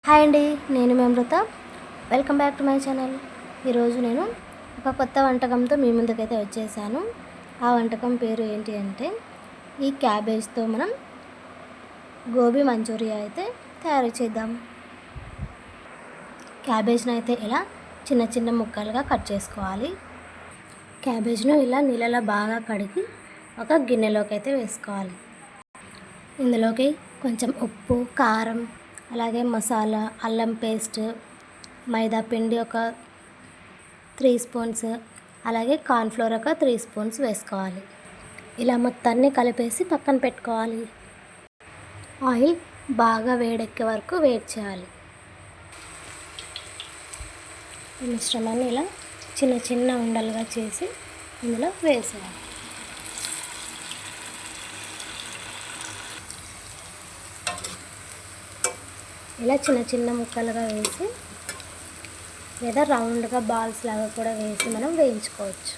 Hi అండి, నేను మీ Amrutha. Welcome back to my channel. ఈరోజు నేను ఒక కొత్త వంటకంతో మీ ముందుకైతే వచ్చేసాను. ఆ వంటకం పేరు ఏంటి అంటే ఈ క్యాబేజ్తో మనం గోబీ మంచూరియా అయితే తయారు చేద్దాం. క్యాబేజ్ను అయితే ఇలా చిన్న చిన్న ముక్కలుగా కట్ చేసుకోవాలి. క్యాబేజ్ను ఇలా నీళ్ళలో బాగా కడిగి ఒక గిన్నెలోకి అయితే వేసుకోవాలి. ఇందులోకి కొంచెం ఉప్పు, కారం, అలాగే మసాలా, అల్లం పేస్ట్, మైదా పిండి ఒక 3 స్పూన్స్, అలాగే కార్న్ఫ్లోర్ ఒక 3 స్పూన్స్ వేసుకోవాలి. ఇలా మొత్తాన్ని కలిపేసి పక్కన పెట్టుకోవాలి. ఆయిల్ బాగా వేడెక్కే వరకు వేడి చేయాలి. ఈ మిశ్రమాన్ని ఇలా చిన్న చిన్న ఉండలుగా చేసి ఇందులో వేసేయాలి. ఇలా చిన్న చిన్న ముక్కలుగా వేసి లేదా రౌండ్గా బాల్స్ లాగా కూడా వేసి మనం వేయించుకోవచ్చు.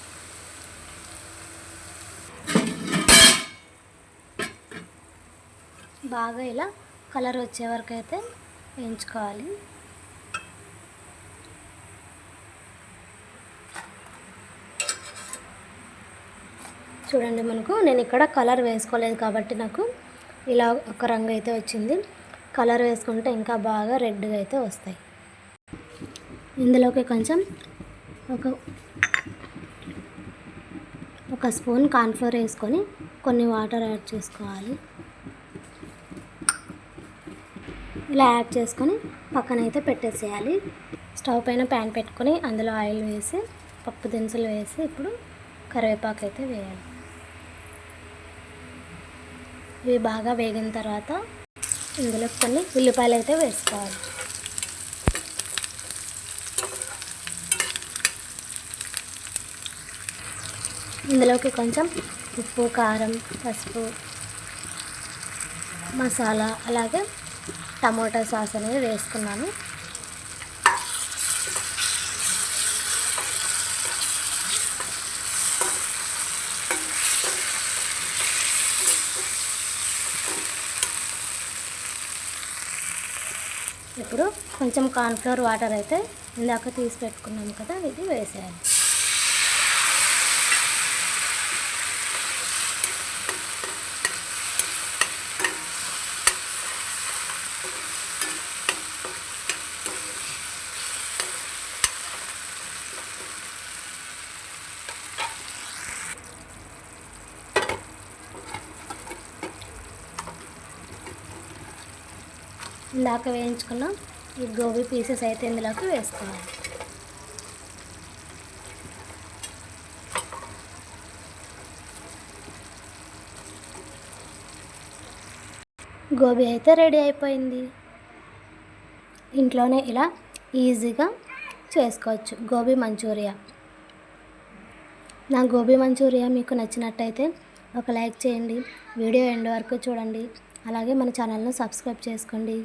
బాగా ఇలా కలర్ వచ్చే వరకు అయితే వేయించుకోవాలి. చూడండి, నేను ఇక్కడ కలర్ వేసుకోలేదు కాబట్టి నాకు ఇలా ఒక రంగు అయితే వచ్చింది. కలర్ వేసుకుంటే ఇంకా బాగా రెడ్గా అయితే వస్తాయి. ఇందులోకి కొంచెం ఒక స్పూన్ కార్న్ఫ్లోర్ వేసుకొని కొన్ని వాటర్ యాడ్ చేసుకోవాలి. ఇలా యాడ్ చేసుకొని పక్కన అయితే పెట్టేసేయాలి. స్టవ్ పైన ప్యాన్ పెట్టుకొని అందులో ఆయిల్ వేసి పప్పు దినుసులు వేసి ఇప్పుడు కరివేపాకు అయితే వేయాలి. ఇవి బాగా వేగిన తర్వాత ఇందులో కొన్ని ఉల్లిపాయలు అయితే వేసుకోవాలి. ఇందులోకి కొంచెం ఉప్పు, కారం, పసుపు, మసాలా, అలాగే టమోటా సాస్ అనేది వేసుకున్నాను. ఇప్పుడు కొంచెం కార్న్ఫ్లోర్ వాటర్ అయితే ఇందాక తీసి పెట్టుకున్నాం కదా, ఇది వేసేయాలి. ఇందాక వేయించుకున్న ఈ గోబీ పీసెస్ అయితే ఇందులోకి వేసుకోవాలి. గోబీ అయితే రెడీ అయిపోయింది. ఇంట్లోనే ఇలా ఈజీగా చేసుకోవచ్చు గోబీ మంచూరియా. నా గోబీ మంచూరియా మీకు నచ్చినట్టయితే ఒక లైక్ చేయండి, వీడియో ఎండ్ వరకు చూడండి, అలాగే మన ఛానల్ను సబ్స్క్రైబ్ చేసుకోండి.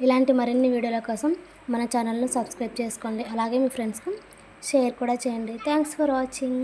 ఇలాంటి మరిన్ని వీడియోల కోసం మన ఛానల్ను సబ్స్క్రైబ్ చేసుకోండి, అలాగే మీ ఫ్రెండ్స్కి షేర్ కూడా చేయండి. Thanks for watching.